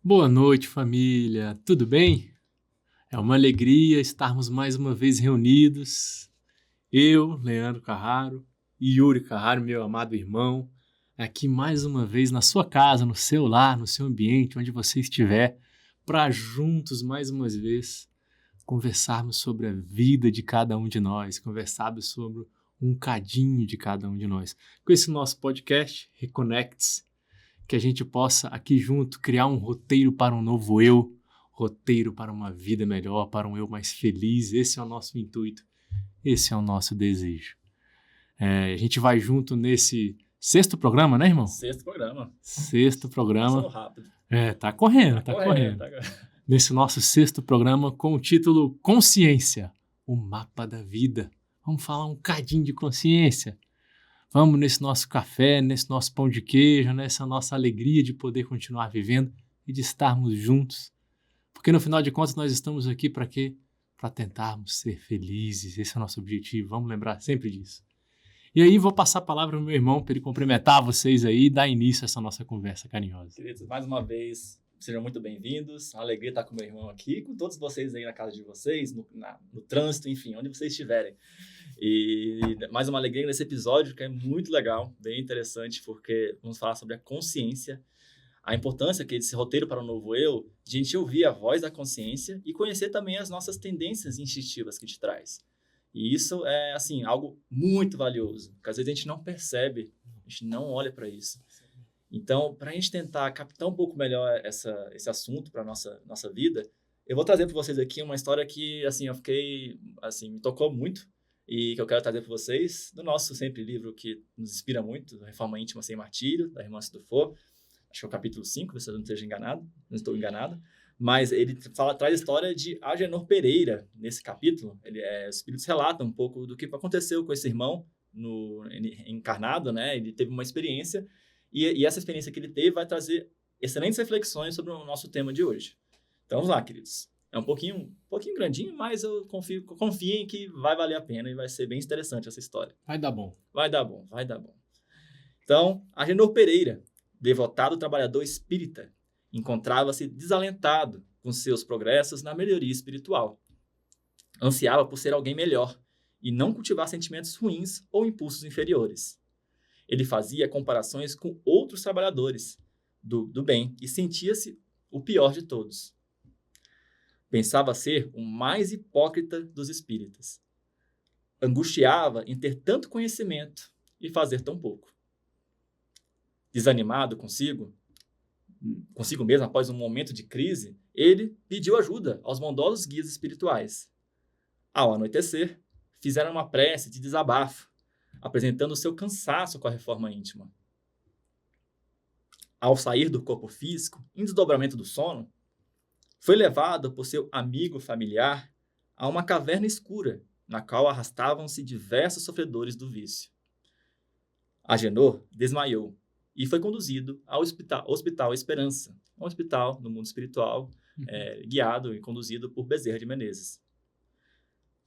Boa noite, família. Tudo bem? É uma alegria estarmos mais uma vez reunidos. Eu, Leandro Carraro, e Yuri Carraro, meu amado irmão, aqui mais uma vez na sua casa, no seu lar, no seu ambiente, onde você estiver, para juntos mais uma vez conversarmos sobre a vida de cada um de nós, conversarmos sobre um cadinho de cada um de nós. Com esse nosso podcast, Reconnects, que a gente possa aqui junto criar um roteiro para um novo eu, roteiro para uma vida melhor, para um eu mais feliz. Esse é o nosso intuito, esse é o nosso desejo. A gente vai junto nesse sexto programa, né, irmão? Sexto programa. Sexto programa. Passando rápido. Tá correndo. Nesse nosso sexto programa com o título Consciência, o mapa da vida. Vamos falar um cadinho de consciência. Vamos nesse nosso café, nesse nosso pão de queijo, nessa nossa alegria de poder continuar vivendo e de estarmos juntos. Porque no final de contas nós estamos aqui para quê? Para tentarmos ser felizes. Esse é o nosso objetivo. Vamos lembrar sempre disso. E aí vou passar a palavra ao meu irmão para ele cumprimentar vocês aí e dar início a essa nossa conversa carinhosa. Queridos, mais uma vez, sejam muito bem-vindos. Uma alegria estar com meu irmão aqui, com todos vocês aí na casa de vocês, no trânsito, enfim, onde vocês estiverem. E mais uma alegria nesse episódio, que é muito legal, bem interessante, porque vamos falar sobre a consciência, a importância que esse roteiro para o novo eu, de a gente ouvir a voz da consciência e conhecer também as nossas tendências instintivas que te traz. E isso é, assim, algo muito valioso, porque às vezes a gente não percebe, a gente não olha para isso. Então, para a gente tentar captar um pouco melhor esse assunto para a nossa vida, eu vou trazer para vocês aqui uma história que, assim, me tocou muito e que eu quero trazer para vocês do nosso sempre livro que nos inspira muito, Reforma Íntima Sem Martírio, da irmã Dufour. Acho que é o capítulo 5, se eu não esteja enganado, não estou enganado. Mas ele traz a história de Agenor Pereira nesse capítulo. Os Espíritos relatam um pouco do que aconteceu com esse irmão encarnado, né? Ele teve uma experiência e essa experiência que ele teve vai trazer excelentes reflexões sobre o nosso tema de hoje. Então vamos lá, queridos. É um pouquinho grandinho, mas eu confiem que vai valer a pena e vai ser bem interessante essa história. Vai dar bom. Vai dar bom. Então, Agenor Pereira, devotado trabalhador espírita, encontrava-se desalentado com seus progressos na melhoria espiritual. Ansiava por ser alguém melhor e não cultivar sentimentos ruins ou impulsos inferiores. Ele fazia comparações com outros trabalhadores do bem e sentia-se o pior de todos. Pensava ser o mais hipócrita dos espíritas. Angustiava em ter tanto conhecimento e fazer tão pouco. Desanimado consigo mesmo após um momento de crise, ele pediu ajuda aos bondosos guias espirituais. Ao anoitecer, fizeram uma prece de desabafo, apresentando o seu cansaço com a reforma íntima. Ao sair do corpo físico, em desdobramento do sono, foi levado por seu amigo familiar a uma caverna escura, na qual arrastavam-se diversos sofredores do vício. Agenor desmaiou e foi conduzido ao Hospital Esperança, um hospital no mundo espiritual, guiado e conduzido por Bezerra de Menezes.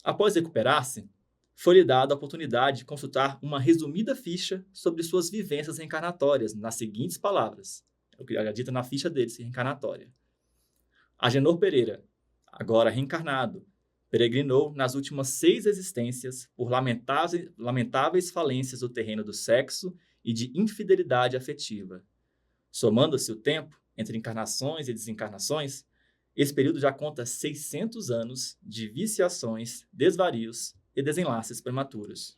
Após recuperar-se, foi-lhe dada a oportunidade de consultar uma resumida ficha sobre suas vivências reencarnatórias, nas seguintes palavras, o que é dito na ficha dele, reencarnatória. Agenor Pereira, agora reencarnado, peregrinou nas últimas 6 existências por lamentáveis falências do terreno do sexo e de infidelidade afetiva. Somando-se o tempo entre encarnações e desencarnações, esse período já conta 600 anos de viciações, desvarios e desenlaces prematuros.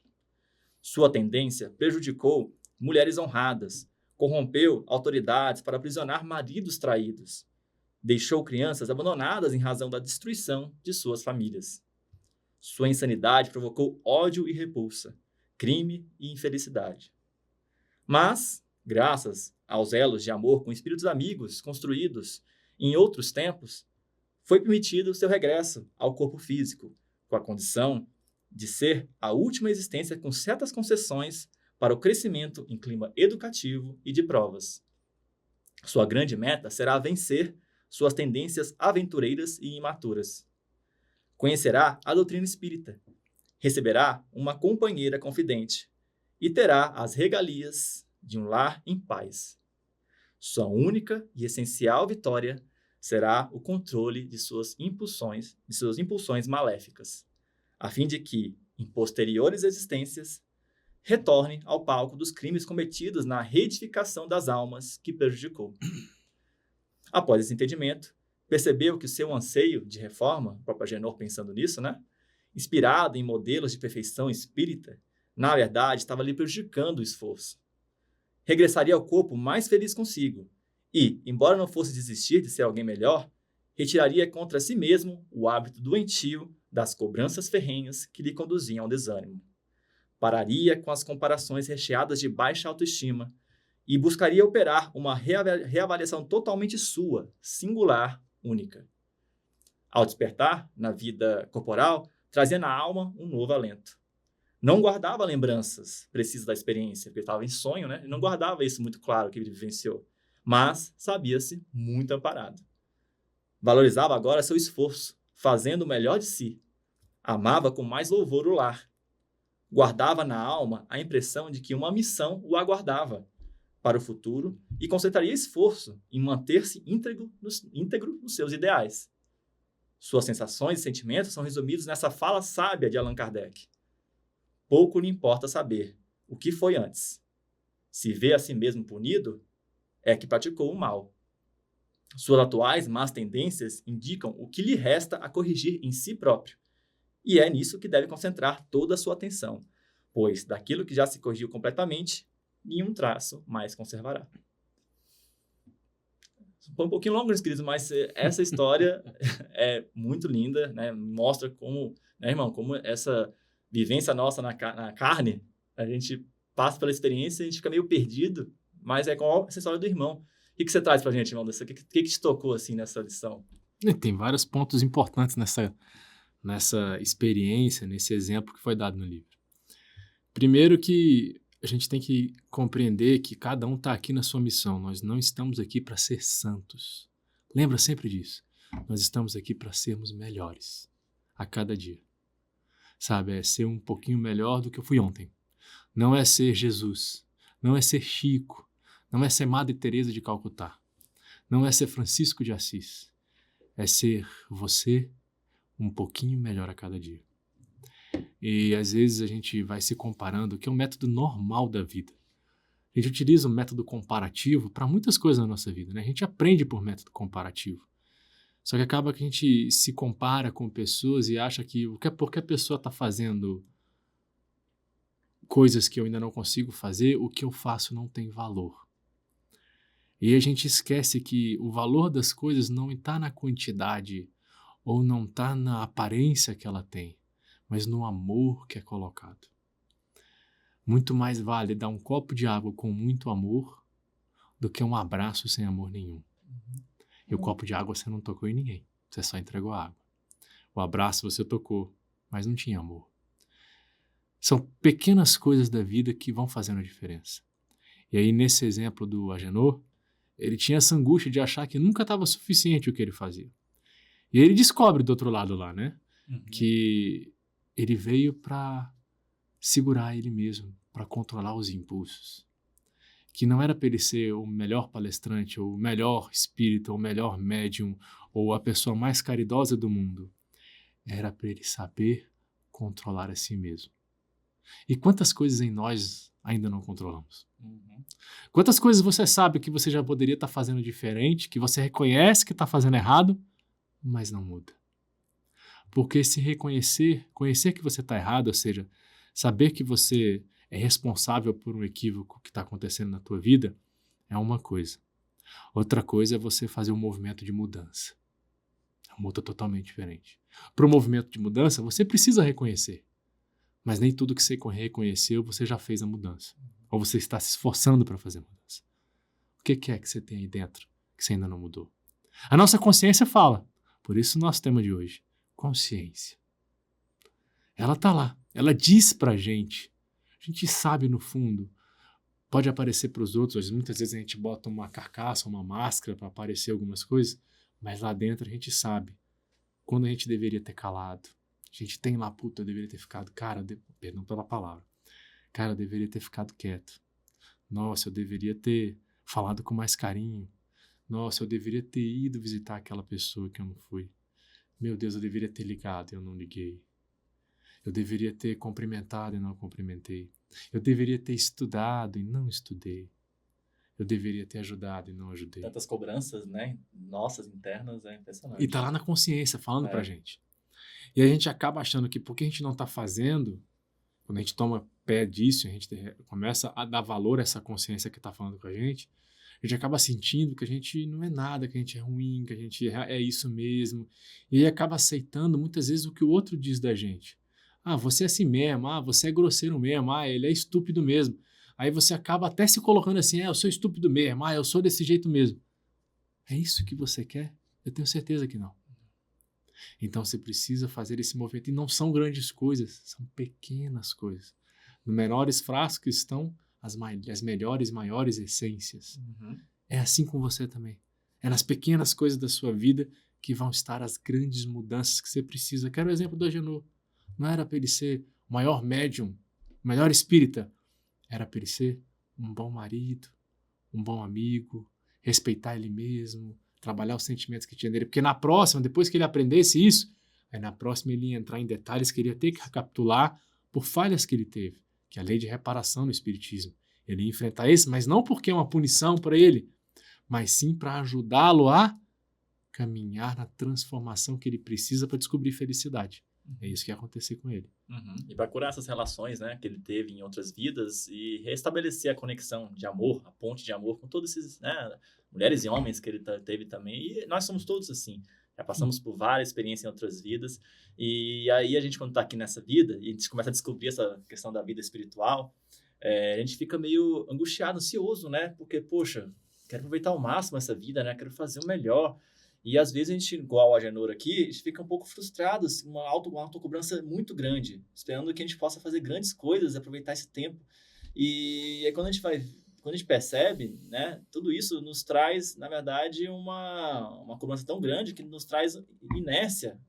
Sua tendência prejudicou mulheres honradas, corrompeu autoridades para aprisionar maridos traídos, deixou crianças abandonadas em razão da destruição de suas famílias. Sua insanidade provocou ódio e repulsa, crime e infelicidade. Mas, graças aos elos de amor com espíritos amigos construídos em outros tempos, foi permitido seu regresso ao corpo físico, com a condição de ser a última existência com certas concessões para o crescimento em clima educativo e de provas. Sua grande meta será vencer suas tendências aventureiras e imaturas. Conhecerá a doutrina espírita, receberá uma companheira confidente e terá as regalias de um lar em paz. Sua única e essencial vitória será o controle de suas impulsões maléficas, a fim de que, em posteriores existências, retorne ao palco dos crimes cometidos na reedificação das almas que prejudicou. Após esse entendimento, percebeu que o seu anseio de reforma, o próprio Agenor pensando nisso, né? Inspirado em modelos de perfeição espírita, na verdade estava lhe prejudicando o esforço. Regressaria ao corpo mais feliz consigo e, embora não fosse desistir de ser alguém melhor, retiraria contra si mesmo o hábito doentio das cobranças ferrenhas que lhe conduziam ao desânimo. Pararia com as comparações recheadas de baixa autoestima e buscaria operar uma reavaliação totalmente sua, singular, única. Ao despertar, na vida corporal, trazia na alma um novo alento. Não guardava lembranças precisas da experiência, porque estava em sonho, né? E não guardava isso muito claro que ele vivenciou, mas sabia-se muito amparado. Valorizava agora seu esforço, fazendo o melhor de si. Amava com mais louvor o lar. Guardava na alma a impressão de que uma missão o aguardava para o futuro e concentraria esforço em manter-se íntegro nos seus ideais. Suas sensações e sentimentos são resumidos nessa fala sábia de Allan Kardec. Pouco lhe importa saber o que foi antes. Se vê a si mesmo punido, é que praticou o mal. Suas atuais más tendências indicam o que lhe resta a corrigir em si próprio. E é nisso que deve concentrar toda a sua atenção, pois daquilo que já se corrigiu completamente, nenhum traço mais conservará. Foi um pouquinho longo, meus queridos, mas essa história é muito linda, né? Mostra como, né, irmão, como essa vivência nossa na carne, a gente passa pela experiência e a gente fica meio perdido, mas é igual essa história do irmão. O que você traz pra gente, irmão? O que te tocou assim nessa lição? Tem vários pontos importantes nessa experiência, nesse exemplo que foi dado no livro. Primeiro que a gente tem que compreender que cada um está aqui na sua missão. Nós não estamos aqui para ser santos. Lembra sempre disso. Nós estamos aqui para sermos melhores a cada dia. Sabe, é ser um pouquinho melhor do que eu fui ontem. Não é ser Jesus. Não é ser Chico. Não é ser Madre Teresa de Calcutá. Não é ser Francisco de Assis. É ser você um pouquinho melhor a cada dia. E às vezes a gente vai se comparando, que é um método normal da vida. A gente utiliza o método comparativo para muitas coisas na nossa vida, né? A gente aprende por método comparativo. Só que acaba que a gente se compara com pessoas e acha que porque a pessoa está fazendo coisas que eu ainda não consigo fazer, o que eu faço não tem valor. E a gente esquece que o valor das coisas não está na quantidade ou não está na aparência que ela tem, mas no amor que é colocado. Muito mais vale dar um copo de água com muito amor do que um abraço sem amor nenhum. E o copo de água você não tocou em ninguém, você só entregou a água. O abraço você tocou, mas não tinha amor. São pequenas coisas da vida que vão fazendo a diferença. E aí, nesse exemplo do Agenor, ele tinha essa angústia de achar que nunca estava suficiente o que ele fazia. E ele descobre do outro lado lá, né? Que ele veio para segurar ele mesmo, para controlar os impulsos. Que não era para ele ser o melhor palestrante, ou o melhor espírito, ou o melhor médium, ou a pessoa mais caridosa do mundo. Era para ele saber controlar a si mesmo. E quantas coisas em nós ainda não controlamos? Quantas coisas você sabe que você já poderia estar fazendo diferente, que você reconhece que está fazendo errado, mas não muda? Porque se conhecer que você está errado, ou seja, saber que você é responsável por um equívoco que está acontecendo na tua vida, é uma coisa. Outra coisa é você fazer um movimento de mudança. É uma outra totalmente diferente. Para o movimento de mudança, você precisa reconhecer. Mas nem tudo que você reconheceu, você já fez a mudança. Ou você está se esforçando para fazer a mudança. O que é que você tem aí dentro que você ainda não mudou? A nossa consciência fala. Por isso o nosso tema de hoje. Consciência. Ela está lá. Ela diz pra gente. A gente sabe no fundo. Pode aparecer para os outros. Muitas vezes a gente bota uma carcaça, uma máscara para aparecer algumas coisas. Mas lá dentro a gente sabe quando a gente deveria ter calado. A gente tem lá, puta, eu deveria ter ficado, perdão pela palavra, eu deveria ter ficado quieto. Nossa, eu deveria ter falado com mais carinho. Nossa, eu deveria ter ido visitar aquela pessoa que eu não fui. Meu Deus, eu deveria ter ligado e eu não liguei. Eu deveria ter cumprimentado e não cumprimentei. Eu deveria ter estudado e não estudei. Eu deveria ter ajudado e não ajudei. Tantas cobranças, né? Nossas, internas, é E impressionante. tá lá na consciência falando pra É. gente. E a gente acaba achando que porque a gente não tá fazendo, quando a gente toma pé disso, a gente começa a dar valor a essa consciência que tá falando com a gente acaba sentindo que a gente não é nada, que a gente é ruim, que a gente é isso mesmo. E aí acaba aceitando muitas vezes o que o outro diz da gente. Ah, você é assim mesmo, ah, você é grosseiro mesmo, ah, ele é estúpido mesmo. Aí você acaba até se colocando assim, eu sou estúpido mesmo, ah, eu sou desse jeito mesmo. É isso que você quer? Eu tenho certeza que não. Então você precisa fazer esse movimento. E não são grandes coisas, são pequenas coisas. No menores frascos estão as melhores, maiores essências. Uhum. É assim com você também. É nas pequenas coisas da sua vida que vão estar as grandes mudanças que você precisa. Quero o exemplo do Agenor. Não era para ele ser o maior médium, o melhor espírita. Era para ele ser um bom marido, um bom amigo, respeitar ele mesmo, trabalhar os sentimentos que tinha nele. Porque na próxima, depois que ele aprendesse isso, aí na próxima ele ia entrar em detalhes que ele ia ter que recapitular por falhas que ele teve, que é a lei de reparação no espiritismo. Ele ia enfrentar isso, mas não porque é uma punição para ele, mas sim para ajudá-lo a caminhar na transformação que ele precisa para descobrir felicidade. É isso que ia acontecer com ele. Uhum. E para curar essas relações, né, que ele teve em outras vidas e restabelecer a conexão de amor, a ponte de amor com todos esses, né, mulheres e homens que ele teve também. E nós somos todos assim. Já passamos por várias experiências em outras vidas. E aí a gente, quando está aqui nessa vida, e a gente começa a descobrir essa questão da vida espiritual, a gente fica meio angustiado, ansioso, né? Porque, poxa, quero aproveitar ao máximo essa vida, né? Quero fazer o melhor. E às vezes a gente, igual a Agenor aqui, a gente fica um pouco frustrado, assim, uma autocobrança muito grande, esperando que a gente possa fazer grandes coisas, aproveitar esse tempo. E aí quando a gente percebe, né, tudo isso nos traz, na verdade, uma cobrança tão grande que nos traz inércia,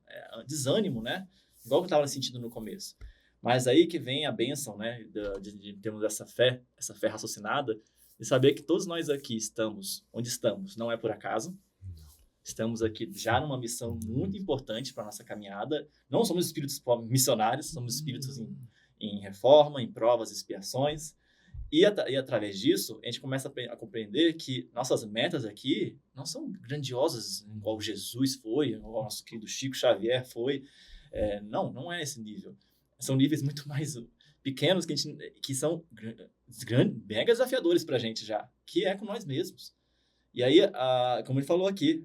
desânimo, né? Igual que eu estava sentindo no começo. Mas aí que vem a bênção, né, de termos essa fé raciocinada, de saber que todos nós aqui estamos onde estamos, não é por acaso. Estamos aqui já numa missão muito importante para a nossa caminhada. Não somos espíritos missionários, somos espíritos em reforma, em provas, expiações. E através disso, a gente começa a compreender que nossas metas aqui não são grandiosas, igual Jesus foi, igual o nosso querido Chico Xavier foi. Não é esse nível. São níveis muito mais pequenos que são mega desafiadores para a gente já, que é com nós mesmos. E aí, como ele falou aqui,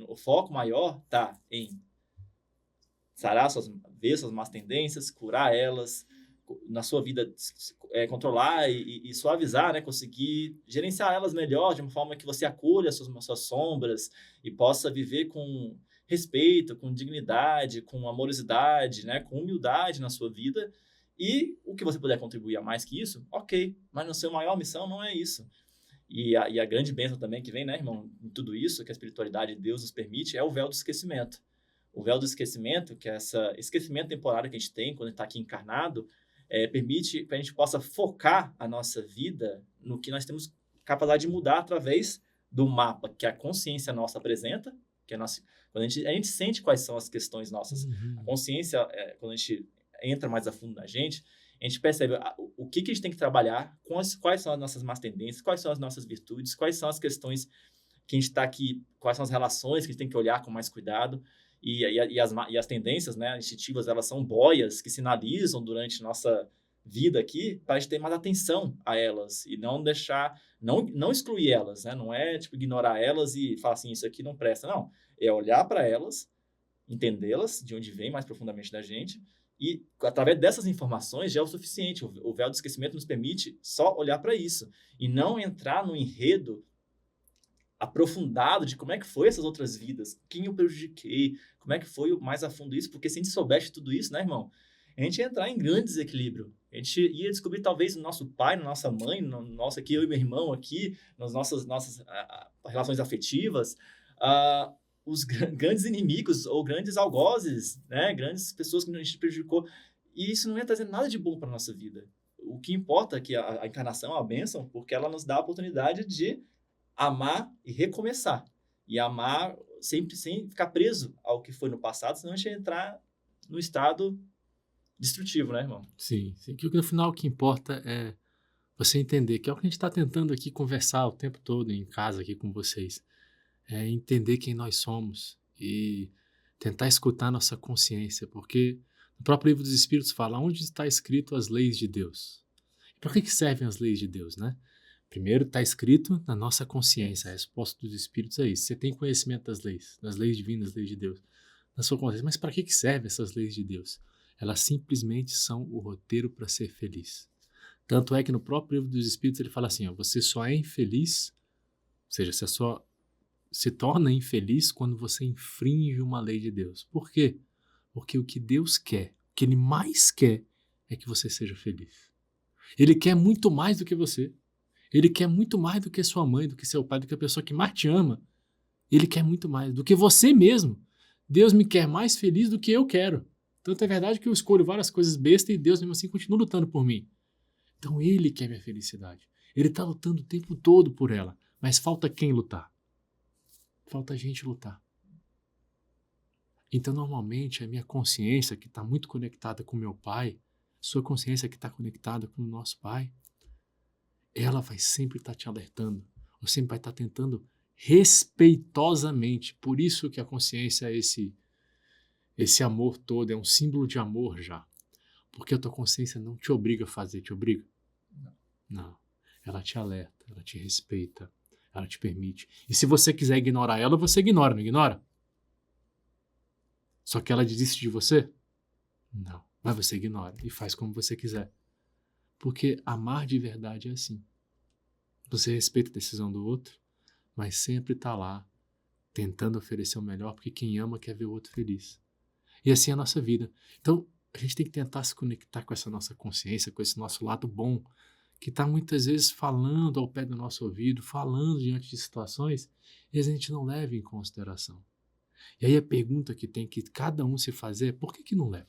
o foco maior está em sarar ver suas más tendências, curar elas, na sua vida controlar e suavizar, né? Conseguir gerenciar elas melhor, de uma forma que você acolha as suas sombras e possa viver com respeito, com dignidade, com amorosidade, né? Com humildade na sua vida. E o que você puder contribuir a mais que isso, ok. Mas a sua maior missão não é isso. E a grande bênção também que vem, né, irmão, em tudo isso, que a espiritualidade de Deus nos permite, é o véu do esquecimento. O véu do esquecimento, que é esse esquecimento temporário que a gente tem quando a gente está aqui encarnado, permite que a gente possa focar a nossa vida no que nós temos capacidade de mudar através do mapa que a consciência nossa apresenta, que quando a gente sente quais são as questões nossas. A consciência, quando a gente entra mais a fundo na gente, a gente percebe o que a gente tem que trabalhar, quais são as nossas más tendências, quais são as nossas virtudes, quais são as questões que a gente está aqui, quais são as relações que a gente tem que olhar com mais cuidado. E as tendências, né, instintivas, elas são boias que sinalizam durante nossa vida aqui para a gente ter mais atenção a elas e não deixar, não excluir elas, né? Não é tipo ignorar elas e falar assim, isso aqui não presta, não. É olhar para elas, entendê-las, de onde vem mais profundamente da gente, e através dessas informações já é o suficiente. O véu do esquecimento nos permite só olhar para isso e não entrar no enredo aprofundado de como é que foi essas outras vidas, quem eu prejudiquei, como é que foi mais a fundo isso, porque se a gente soubesse tudo isso, né, irmão, a gente ia entrar em grande desequilíbrio. A gente ia descobrir talvez no nosso pai, na nossa mãe, no nosso aqui, eu e meu irmão aqui, nas nossas relações afetivas, os grandes inimigos ou grandes algozes, né, grandes pessoas que a gente prejudicou, e isso não ia trazer nada de bom para a nossa vida. O que importa é que a encarnação é uma bênção, porque ela nos dá a oportunidade de amar e recomeçar. e amar sempre sem ficar preso ao que foi no passado, senão a gente ia entrar no estado destrutivo, né, irmão? Sim, sim. Que no final o que importa é você entender que é o que a gente está tentando aqui conversar o tempo todo em casa aqui com vocês. É entender quem nós somos e tentar escutar nossa consciência, porque no próprio livro dos Espíritos fala onde está escrito as leis de Deus. E para que servem as leis de Deus, né? Primeiro está escrito na nossa consciência, a resposta dos Espíritos é isso. Você tem conhecimento das leis divinas, das leis de Deus, na sua consciência. Mas para que servem essas leis de Deus? Elas simplesmente são o roteiro para ser feliz. Tanto é que no próprio livro dos Espíritos ele fala assim, ó, você só é infeliz, ou seja, você só se torna infeliz quando você infringe uma lei de Deus. Por quê? Porque o que Deus quer, o que Ele mais quer, é que você seja feliz. Ele quer muito mais do que você. Ele quer muito mais do que sua mãe, do que seu pai, do que a pessoa que mais te ama. Ele quer muito mais do que você mesmo. Deus me quer mais feliz do que eu quero. Tanto é verdade que eu escolho várias coisas bestas e Deus mesmo assim continua lutando por mim. Então Ele quer minha felicidade. Ele está lutando o tempo todo por ela. Mas falta quem lutar? Falta a gente lutar. Então, normalmente, a minha consciência, que está muito conectada com meu pai, sua consciência que está conectada com o nosso pai, ela vai sempre estar te alertando, ou sempre vai estar tentando respeitosamente. Por isso que a consciência é esse amor todo, é um símbolo de amor já. Porque a tua consciência não te obriga a fazer, te obriga? Não. Ela te alerta, ela te respeita, ela te permite. E se você quiser ignorar ela, você ignora, não ignora? Só que ela desiste de você? Não. Mas você ignora e faz como você quiser. Porque amar de verdade é assim. Você respeita a decisão do outro, mas sempre está lá, tentando oferecer o melhor, porque quem ama quer ver o outro feliz. E assim é a nossa vida. Então, a gente tem que tentar se conectar com essa nossa consciência, com esse nosso lado bom, que está muitas vezes falando ao pé do nosso ouvido, falando diante de situações, e a gente não leva em consideração. E aí a pergunta que tem que cada um se fazer é por que não leva?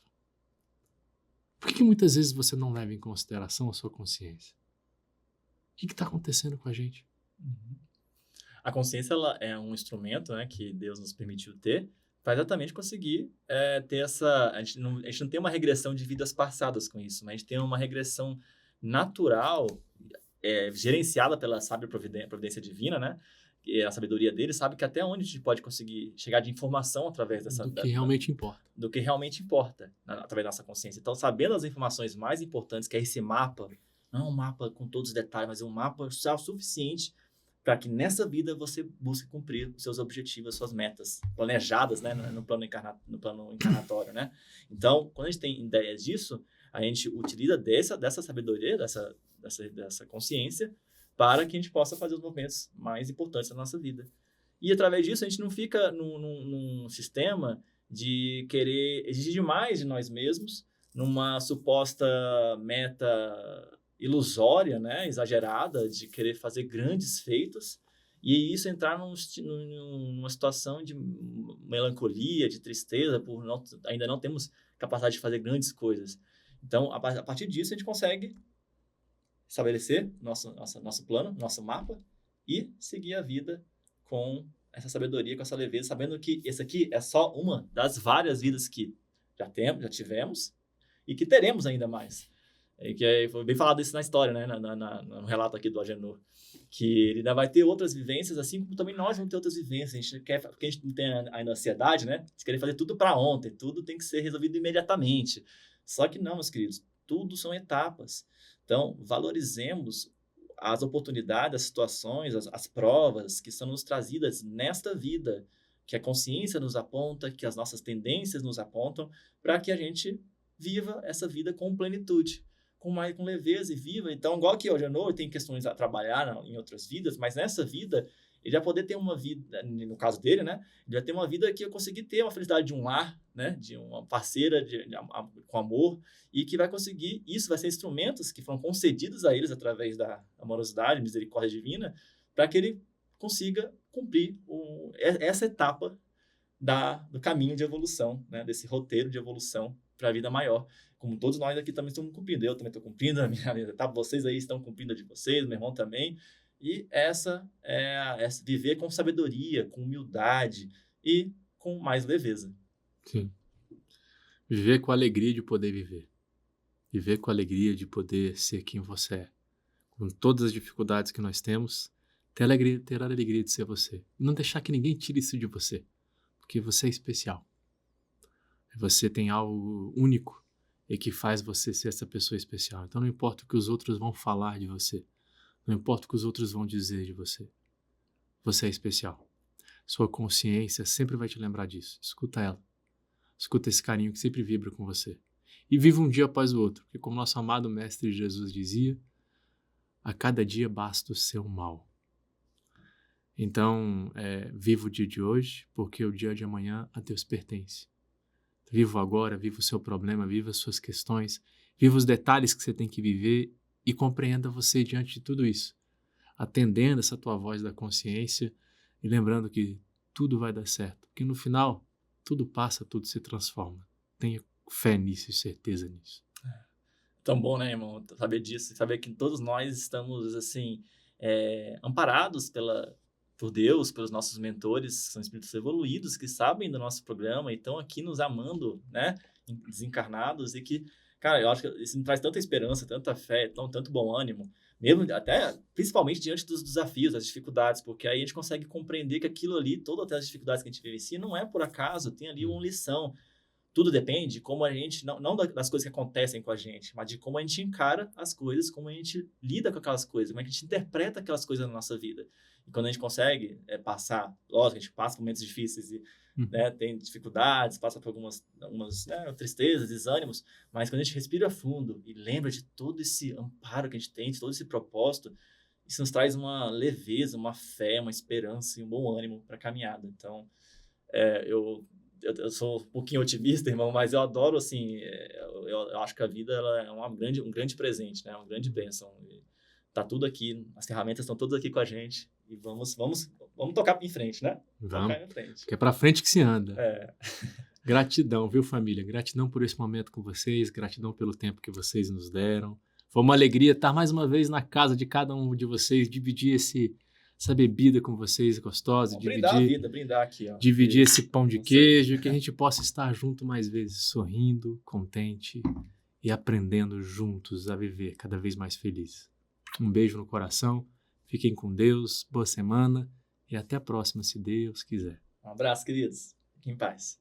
Por que muitas vezes você não leva em consideração a sua consciência? O que está acontecendo com a gente? Uhum. A consciência ela é um instrumento, né, que Deus nos permitiu ter para exatamente conseguir ter essa... A gente não tem uma regressão de vidas passadas com isso, mas a gente tem uma regressão natural, gerenciada pela sábia providência divina, né? E a sabedoria dele sabe que até onde a gente pode conseguir chegar de informação através dessa... Do que realmente importa. Do que realmente importa, através da nossa consciência. Então, sabendo as informações mais importantes, que é esse mapa, não é um mapa com todos os detalhes, mas é um mapa suficiente para que nessa vida você busque cumprir os seus objetivos, as suas metas planejadas, né, no plano encarnatório, né? Então, quando a gente tem ideias disso, a gente utiliza dessa sabedoria, dessa consciência, para que a gente possa fazer os movimentos mais importantes da nossa vida. E através disso, a gente não fica num sistema de querer exigir demais de nós mesmos, numa suposta meta ilusória, né, exagerada, de querer fazer grandes feitos, e isso entrar numa situação de melancolia, de tristeza, por ainda não temos capacidade de fazer grandes coisas. Então, a partir disso, a gente consegue estabelecer nosso plano, nosso mapa, e seguir a vida com essa sabedoria, com essa leveza, sabendo que esse aqui é só uma das várias vidas que já tivemos e que teremos ainda mais. Foi bem falado isso na história, né? No relato aqui do Agenor, que ele ainda vai ter outras vivências, assim como também nós vamos ter outras vivências. A gente quer, porque a gente não tem ainda ansiedade, né? A gente quer fazer tudo para ontem, tudo tem que ser resolvido imediatamente. Só que não, meus queridos, tudo são etapas. Então, valorizemos as oportunidades, as situações, as provas que são nos trazidas nesta vida, que a consciência nos aponta, que as nossas tendências nos apontam, para que a gente viva essa vida com plenitude, com leveza e viva. Então, igual que hoje à noite tem questões a trabalhar em outras vidas, mas nessa vida ele vai poder ter uma vida, no caso dele, né? Ele vai ter uma vida que eu consegui ter uma felicidade de um lar, né? De uma parceira com amor, e que vai conseguir, isso vai ser instrumentos que foram concedidos a eles através da amorosidade, misericórdia divina, para que ele consiga cumprir essa etapa do caminho de evolução, né? Desse roteiro de evolução para a vida maior. Como todos nós aqui também estamos cumprindo. Eu também estou cumprindo a minha etapa, vocês aí estão cumprindo a de vocês, meu irmão também. E essa é viver com sabedoria, com humildade e com mais leveza. Sim. Viver com a alegria de poder viver. Viver com a alegria de poder ser quem você é. Com todas as dificuldades que nós temos, ter a alegria de ser você. E não deixar que ninguém tire isso de você. Porque você é especial. Você tem algo único e que faz você ser essa pessoa especial. Então não importa o que os outros vão falar de você. Não importa o que os outros vão dizer de você. Você é especial. Sua consciência sempre vai te lembrar disso. Escuta ela. Escuta esse carinho que sempre vibra com você. E viva um dia após o outro. Porque como nosso amado Mestre Jesus dizia, a cada dia basta o seu mal. Então, viva o dia de hoje, porque o dia de amanhã a Deus pertence. Viva o agora, viva o seu problema, viva as suas questões, viva os detalhes que você tem que viver e compreenda você diante de tudo isso, atendendo essa tua voz da consciência e lembrando que tudo vai dar certo, que no final tudo passa, tudo se transforma. Tenha fé nisso e certeza nisso. Tão bom, né, irmão? Saber disso, saber que todos nós estamos, assim, amparados por Deus, pelos nossos mentores, que são espíritos evoluídos, que sabem do nosso programa e estão aqui nos amando, né, desencarnados, e que, cara, eu acho que isso me traz tanta esperança, tanta fé, tanto bom ânimo, mesmo até, principalmente diante dos desafios, das dificuldades, porque aí a gente consegue compreender que aquilo ali, todas as dificuldades que a gente vivencia, não é por acaso, tem ali uma lição. Tudo depende de como a gente, não das coisas que acontecem com a gente, mas de como a gente encara as coisas, como a gente lida com aquelas coisas, como a gente interpreta aquelas coisas na nossa vida. E quando a gente consegue passar, lógico, a gente passa por momentos difíceis e tem dificuldades, passa por algumas tristezas, desânimos, mas quando a gente respira fundo e lembra de todo esse amparo que a gente tem, de todo esse propósito, isso nos traz uma leveza, uma fé, uma esperança e um bom ânimo para a caminhada. Então, eu sou um pouquinho otimista, irmão, mas eu adoro, assim, eu acho que a vida ela é um grande presente, né? Uma grande bênção. E tá tudo aqui, as ferramentas estão todas aqui com a gente e vamos tocar em frente, né? Vamos, tocar em frente. porque é pra frente que se anda. Gratidão, viu, família? Gratidão por esse momento com vocês, gratidão pelo tempo que vocês nos deram. Foi uma alegria estar mais uma vez na casa de cada um de vocês, dividir essa bebida com vocês gostosa, Brindar a vida, brindar aqui, ó. dividir esse pão de queijo, que a gente possa estar junto mais vezes, sorrindo, contente e aprendendo juntos a viver cada vez mais felizes. Um beijo no coração, fiquem com Deus, boa semana e até a próxima, se Deus quiser. Um abraço, queridos. Fiquem em paz.